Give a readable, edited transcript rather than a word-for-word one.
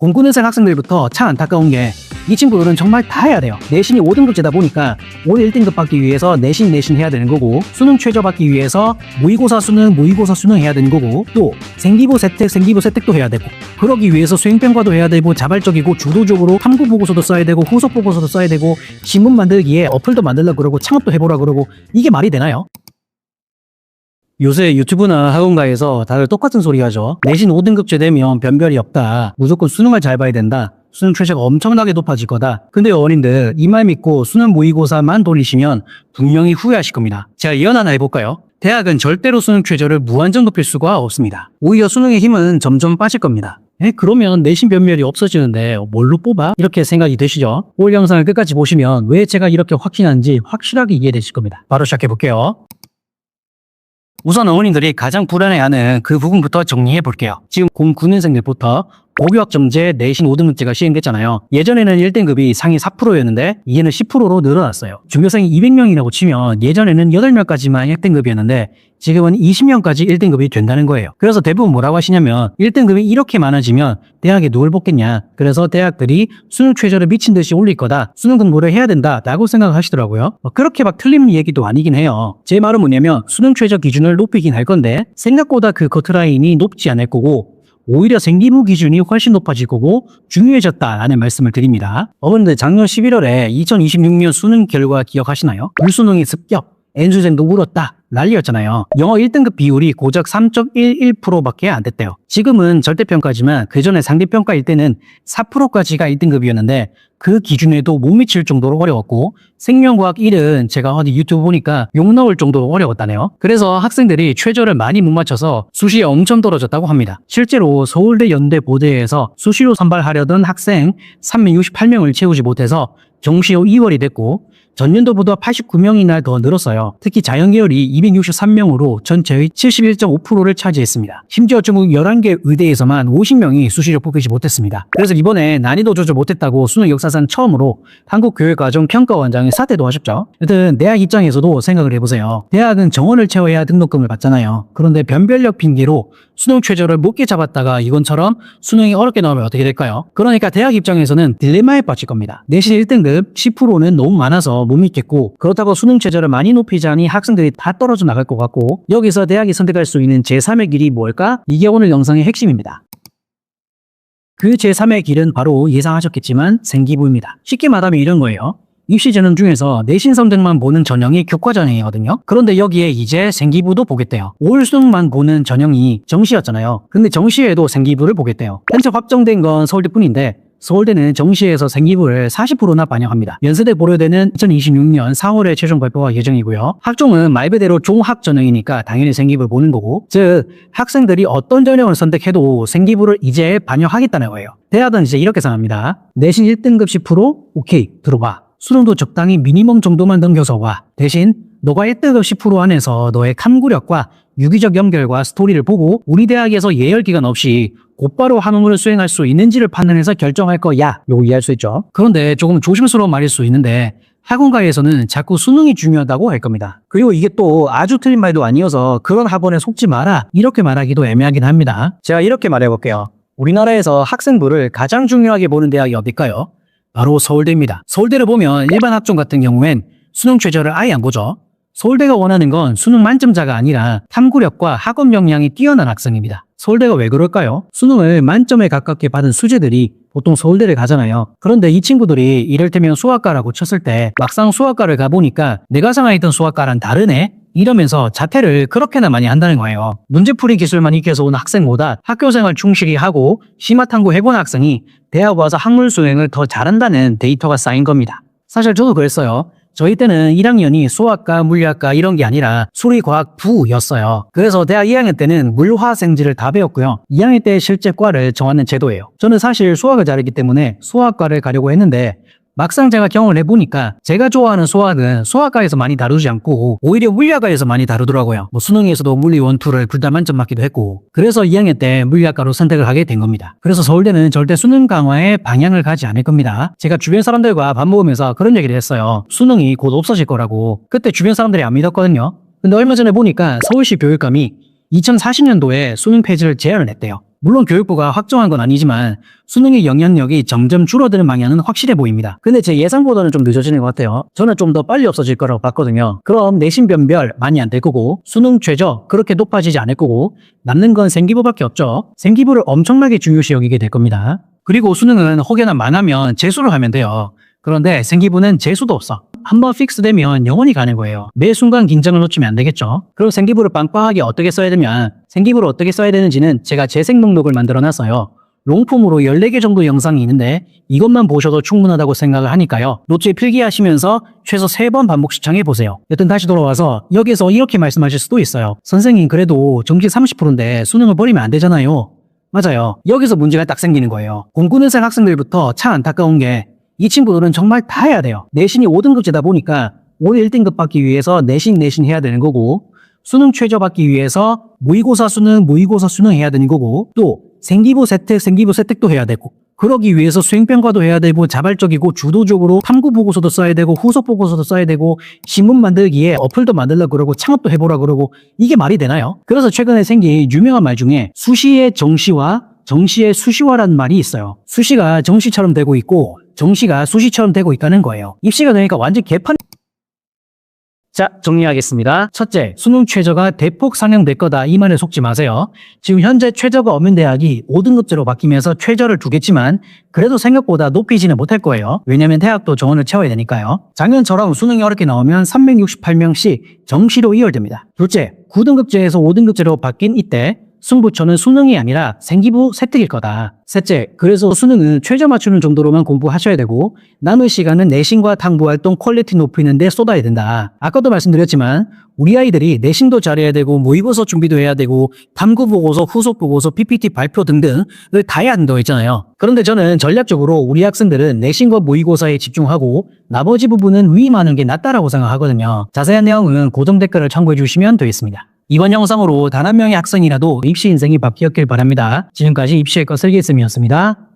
공군의생 학생들부터 참 안타까운 게 이 친구들은 정말 다 해야 돼요. 내신이 5등급제다 보니까 올 1등급 받기 위해서 내신 해야 되는 거고, 수능 최저 받기 위해서 모의고사 수능 해야 되는 거고, 또 생기부 세특도 해야 되고, 그러기 위해서 수행평가도 해야 되고, 자발적이고 주도적으로 탐구 보고서도 써야 되고, 후속 보고서도 써야 되고, 신문 만들기에 어플도 만들려고 그러고, 창업도 해보라 그러고, 이게 말이 되나요? 요새 유튜브나 학원가에서 다들 똑같은 소리 하죠. 내신 5등급제 되면 변별이 없다. 무조건 수능을 잘 봐야 된다. 수능 최저가 엄청나게 높아질 거다. 근데 어머님들 이 말 믿고 수능 모의고사만 돌리시면 분명히 후회하실 겁니다. 제가 예언 하나 해볼까요? 대학은 절대로 수능 최저를 무한정 높일 수가 없습니다. 오히려 수능의 힘은 점점 빠질 겁니다. 그러면 내신 변별이 없어지는데 뭘로 뽑아? 이렇게 생각이 되시죠? 올 영상을 끝까지 보시면 왜 제가 이렇게 확신하는지 확실하게 이해되실 겁니다. 바로 시작해볼게요. 우선 어머님들이 가장 불안해하는 그 부분부터 정리해 볼게요. 지금 09년생들부터 고교학점제 내신 5등급제가 시행됐잖아요. 예전에는 1등급이 상위 4%였는데 이제는 10%로 늘어났어요. 중교생이 200명이라고 치면 예전에는 8명까지만 1등급이었는데 지금은 20명까지 1등급이 된다는 거예요. 그래서 대부분 뭐라고 하시냐면 1등급이 이렇게 많아지면 대학에 누굴 뽑겠냐. 그래서 대학들이 수능 최저를 미친 듯이 올릴 거다. 수능 공부를 해야 된다 라고 생각하시더라고요. 그렇게 막 틀린 얘기도 아니긴 해요. 제 말은 뭐냐면 수능 최저 기준을 높이긴 할 건데 생각보다 그 커트라인이 높지 않을 거고 오히려 생기부 기준이 훨씬 높아질 거고 중요해졌다라는 말씀을 드립니다. 어머님들 작년 11월에 2026년 수능 결과 기억하시나요? 불수능이 습격, N수생도 울었다. 난리였잖아요. 영어 1등급 비율이 고작 3.11%밖에 안 됐대요. 지금은 절대평가지만 그 전에 상대평가일 때는 4%까지가 1등급이었는데 그 기준에도 못 미칠 정도로 어려웠고 생명과학 1은 제가 어디 유튜브 보니까 욕 나올 정도로 어려웠다네요. 그래서 학생들이 최저를 많이 못 맞춰서 수시에 엄청 떨어졌다고 합니다. 실제로 서울대 연대 보대에서 수시로 선발하려던 학생 368명을 채우지 못해서 정시호 2월이 됐고 전년도보다 89명이나 더 늘었어요. 특히 자연계열이 263명으로 전체의 71.5%를 차지했습니다. 심지어 전국 11개 의대에서만 50명이 수시를 뽑히지 못했습니다. 그래서 이번에 난이도 조절 못했다고 수능 역사상 처음으로 한국교육과정평가원장이 사퇴도 하셨죠. 여튼 대학 입장에서도 생각을 해보세요. 대학은 정원을 채워야 등록금을 받잖아요. 그런데 변별력 핑계로 수능 최저를 못게 잡았다가 이건처럼 수능이 어렵게 나오면 어떻게 될까요? 그러니까 대학 입장에서는 딜레마에 빠질 겁니다. 내신 1등급 10%는 너무 많아서 못 믿겠고 그렇다고 수능 최저를 많이 높이자니 학생들이 다 떨어져 나갈 것 같고 여기서 대학이 선택할 수 있는 제3의 길이 뭘까? 이게 오늘 영상의 핵심입니다. 그 제3의 길은 바로 예상하셨겠지만 생기부입니다. 쉽게 말하면 이런 거예요. 입시 전형 중에서 내신 성적만 보는 전형이 교과 전형이거든요. 그런데 여기에 이제 생기부도 보겠대요. 올 수능만 보는 전형이 정시였잖아요. 근데 정시에도 생기부를 보겠대요. 현재 확정된 건 서울대뿐인데 서울대는 정시에서 생기부를 40%나 반영합니다. 연세대 보려대는 2026년 4월에 최종 발표가 예정이고요. 학종은 말 그대로 종합 전형이니까 당연히 생기부를 보는 거고 즉 학생들이 어떤 전형을 선택해도 생기부를 이제 반영하겠다는 거예요. 대학은 이제 이렇게 생각합니다. 내신 1등급 10% 오케이 들어봐. 수능도 적당히 미니멈 정도만 넘겨서 와. 대신 너가 1등급 10% 안에서 너의 탐구력과 유기적 연결과 스토리를 보고 우리 대학에서 예열기간 없이 곧바로 학문을 수행할 수 있는지를 판단해서 결정할 거야. 요거 이해할 수 있죠? 그런데 조금 조심스러운 말일 수 있는데 학원가에서는 자꾸 수능이 중요하다고 할 겁니다. 그리고 이게 또 아주 틀린 말도 아니어서 그런 학원에 속지 마라. 이렇게 말하기도 애매하긴 합니다. 제가 이렇게 말해볼게요. 우리나라에서 학생부를 가장 중요하게 보는 대학이 어딜까요? 바로 서울대입니다. 서울대를 보면 일반 학종 같은 경우엔 수능 최저를 아예 안 보죠. 서울대가 원하는 건 수능 만점자가 아니라 탐구력과 학업 역량이 뛰어난 학생입니다. 서울대가 왜 그럴까요? 수능을 만점에 가깝게 받은 수재들이 보통 서울대를 가잖아요. 그런데 이 친구들이 이를테면 수학과라고 쳤을 때 막상 수학과를 가보니까 내가 생각했던 수학과랑 다르네? 이러면서 자퇴를 그렇게나 많이 한다는 거예요. 문제풀이 기술만 익혀서 온 학생보다 학교생활 충실히 하고 심화탐구 해본 학생이 대학 와서 학문 수행을 더 잘한다는 데이터가 쌓인 겁니다. 사실 저도 그랬어요. 저희 때는 1학년이 수학과, 물리학과 이런 게 아니라 수리과학부였어요. 그래서 대학 2학년 때는 물화생지를 다 배웠고요. 2학년 때 실제 과를 정하는 제도예요. 저는 사실 수학을 잘했기 때문에 수학과를 가려고 했는데 막상 제가 경험을 해보니까 제가 좋아하는 수학은 수학과에서 많이 다루지 않고 오히려 물리학과에서 많이 다루더라고요. 수능에서도 물리 1, 2를 둘 다 만점 맞기도 했고 그래서 2학년 때 물리학과로 선택을 하게 된 겁니다. 그래서 서울대는 절대 수능 강화에 방향을 가지 않을 겁니다. 제가 주변 사람들과 밥 먹으면서 그런 얘기를 했어요. 수능이 곧 없어질 거라고. 그때 주변 사람들이 안 믿었거든요. 근데 얼마 전에 보니까 서울시 교육감이 2040년도에 수능 폐지를 제안을 했대요. 물론 교육부가 확정한 건 아니지만 수능의 영향력이 점점 줄어드는 방향은 확실해 보입니다. 근데 제 예상보다는 좀 늦어지는 것 같아요. 저는 좀 더 빨리 없어질 거라고 봤거든요. 그럼 내신 변별 많이 안 될 거고 수능 최저 그렇게 높아지지 않을 거고 남는 건 생기부밖에 없죠. 생기부를 엄청나게 중요시 여기게 될 겁니다. 그리고 수능은 혹여나 망하면 재수를 하면 돼요. 그런데 생기부는 재수도 없어. 한번 픽스되면 영원히 가는 거예요. 매 순간 긴장을 놓치면 안 되겠죠. 그럼 생기부를 빵빵하게 어떻게 써야 되면 생기부를 어떻게 써야 되는지는 제가 재생 목록을 만들어 놨어요. 롱폼으로 14개 정도 영상이 있는데 이것만 보셔도 충분하다고 생각을 하니까요. 노트에 필기하시면서 최소 3번 반복 시청해 보세요. 여튼 다시 돌아와서 여기서 이렇게 말씀하실 수도 있어요. 선생님 그래도 정시 30%인데 수능을 버리면 안 되잖아요. 맞아요. 여기서 문제가 딱 생기는 거예요. 공군의사 학생들부터 참 안타까운 게 이 친구들은 정말 다 해야 돼요. 내신이 5등급제다 보니까 올해 1등급 받기 위해서 내신 해야 되는 거고 수능 최저 받기 위해서 모의고사 수능 해야 되는 거고 또 생기부 세특도 해야 되고 그러기 위해서 수행평가도 해야 되고 자발적이고 주도적으로 탐구 보고서도 써야 되고 후속 보고서도 써야 되고 신문 만들기에 어플도 만들려고 그러고 창업도 해보라 그러고 이게 말이 되나요? 그래서 최근에 생긴 유명한 말 중에 수시의 정시와 정시의 수시화라는 말이 있어요. 수시가 정시처럼 되고 있고 정시가 수시처럼 되고 있다는 거예요. 입시가 되니까 완전 개판. 자, 정리하겠습니다. 첫째, 수능 최저가 대폭 상향될 거다 이 말에 속지 마세요. 지금 현재 최저가 없는 대학이 5등급제로 바뀌면서 최저를 두겠지만 그래도 생각보다 높이지는 못할 거예요. 왜냐면 대학도 정원을 채워야 되니까요. 작년처럼 수능이 어렵게 나오면 368명씩 정시로 이월됩니다. 둘째, 9등급제에서 5등급제로 바뀐 이때 승부처는 수능이 아니라 생기부 세특일 거다. 셋째, 그래서 수능은 최저 맞추는 정도로만 공부하셔야 되고 남은 시간은 내신과 탐구활동 퀄리티 높이는 데 쏟아야 된다. 아까도 말씀드렸지만 우리 아이들이 내신도 잘해야 되고 모의고사 준비도 해야 되고 탐구보고서, 후속보고서, PPT 발표 등등을 다 해야 한다고 했잖아요. 그런데 저는 전략적으로 우리 학생들은 내신과 모의고사에 집중하고 나머지 부분은 위임하는 게 낫다라고 생각하거든요. 자세한 내용은 고정 댓글을 참고해 주시면 되겠습니다. 이번 영상으로 단 한 명의 학생이라도 입시 인생이 바뀌었길 바랍니다. 지금까지 입시의 것 슬기쌤이었습니다.